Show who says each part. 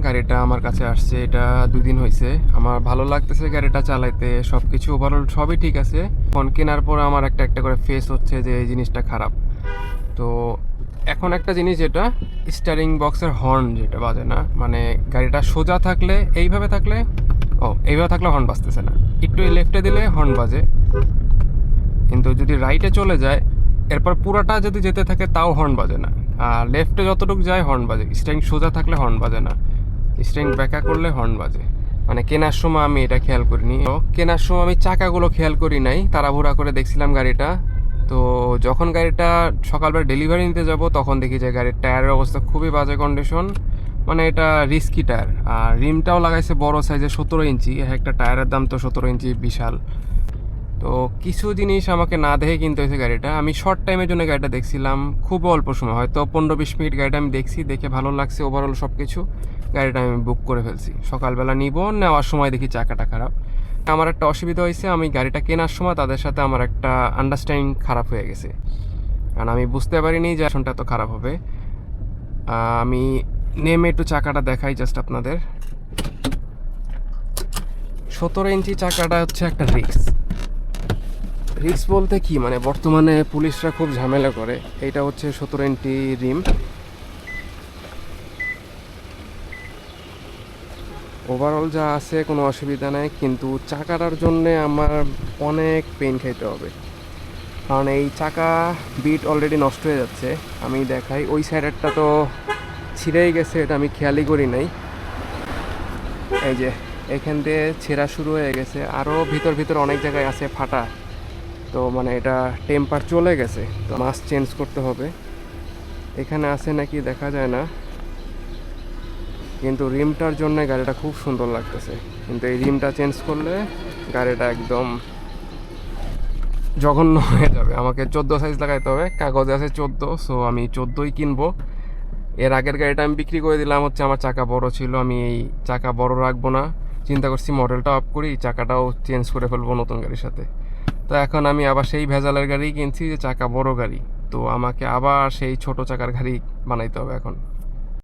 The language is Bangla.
Speaker 1: গাড়িটা আমার কাছে আসছে, এটা 2 দিন হয়েছে। আমার ভালো লাগতেছে গাড়িটা চালাইতে, সব কিছু ওভারঅল সবই ঠিক আছে। ফোন কেনার পর আমার একটা একটা করে ফেস হচ্ছে যে এই জিনিসটা খারাপ। তো এখন একটা জিনিস, যেটা স্টিয়ারিং বক্সের হর্ন যেটা বাজে না, মানে গাড়িটা সোজা থাকলে এইভাবে থাকলে, এইভাবে থাকলে হর্ন বাজতেছে না, একটু লেফটে দিলে হর্ন বাজে। কিন্তু যদি রাইটে চলে যায়, এরপর পুরাটা যদি যেতে থাকে তাও হর্ন বাজে না। আর লেফটে যতটুকু যায় হর্ন বাজে, স্টিয়ারিং সোজা থাকলে হর্ন বাজে না, স্টিয়ারিং ব্যাকা করলে হর্ন বাজে। মানে কেনার সময় আমি এটা খেয়াল করিনি। তো কেনার সময় আমি চাকাগুলো খেয়াল করি নাই, তাড়াহুড়া করে দেখছিলাম গাড়িটা। তো যখন গাড়িটা সকালবেলা ডেলিভারি নিতে যাব, তখন দেখি যে গাড়ির টায়ারের অবস্থা খুবই বাজে কন্ডিশন। মানে এটা রিস্কি টায়ার, আর রিমটাও লাগাইছে বড় সাইজের 17 ইঞ্চি। একটা টায়ারের দাম তো 17 ইঞ্চি, বিশাল। তো কিছু জিনিস আমাকে না দেখে কিনতে হয়েছে গাড়িটা। আমি শর্ট টাইমের জন্য গাড়িটা দেখছিলাম, খুব অল্প সময়, হয়তো 15-20 মিনিট গাড়িটা আমি দেখছি, দেখে ভালো লাগছে ওভারঅল সব কিছু, গাড়িটা আমি বুক করে ফেলছি। সকালবেলা নিব, নেওয়ার সময় দেখি চাকাটা খারাপ। আমার একটা অসুবিধা হয়েছে, আমি গাড়িটা কেনার সময় তাদের সাথে আমার একটা আন্ডারস্ট্যান্ডিং খারাপ হয়ে গেছে, কারণ আমি বুঝতে পারিনি যে আসনটা এত খারাপ হবে। আমি নেমে একটু চাকাটা দেখাই জাস্ট আপনাদের। 17 ইঞ্চি চাকাটা হচ্ছে একটা রিস্ক বলতে কি, মানে বর্তমানে পুলিশরা খুব ঝামেলা করে। এইটা হচ্ছে 17 ইঞ্চি রিম। ওভারঅল যা আছে কোনো অসুবিধা নেই, কিন্তু চাকাটার জন্যে আমার অনেক পেন খাইতে হবে, কারণ এই চাকা বিট অলরেডি নষ্ট হয়ে যাচ্ছে। আমি দেখাই, ওই সাইডেরটা তো ছিঁড়েই গেছে, এটা আমি খেয়ালই করি নাই। এই যে এখান দিয়ে ছেঁড়া শুরু হয়ে গেছে, আরও ভিতর ভিতর অনেক জায়গায় আছে ফাটা। তো মানে এটা টেম্পার চলে গেছে, তো মাস্ক চেঞ্জ করতে হবে। এখানে আছে নাকি দেখা যায় না, কিন্তু রিমটার জন্য গাড়িটা খুব সুন্দর লাগতেছে। কিন্তু এই রিমটা চেঞ্জ করলে গাড়িটা একদম জঘন্য হয়ে যাবে। আমাকে 14 সাইজ লাগাইতে হবে, কাগজে আছে 14, সো আমি 14ই কিনবো। এর আগের গাড়িটা আমি বিক্রি করে দিলাম, হচ্ছে আমার চাকা বড় ছিল, আমি এই চাকা বড় রাখবো না, চিন্তা করছি মডেলটা আপ করি, চাকাটাও চেঞ্জ করে ফেলবো নতুন গাড়ির সাথে। তো এখন আমি আবার সেই ভেজালের গাড়ি কিনছি, যে চাকা বড় গাড়ি, তো আমাকে আবার সেই ছোট চাকার গাড়ি বানাইতে হবে এখন।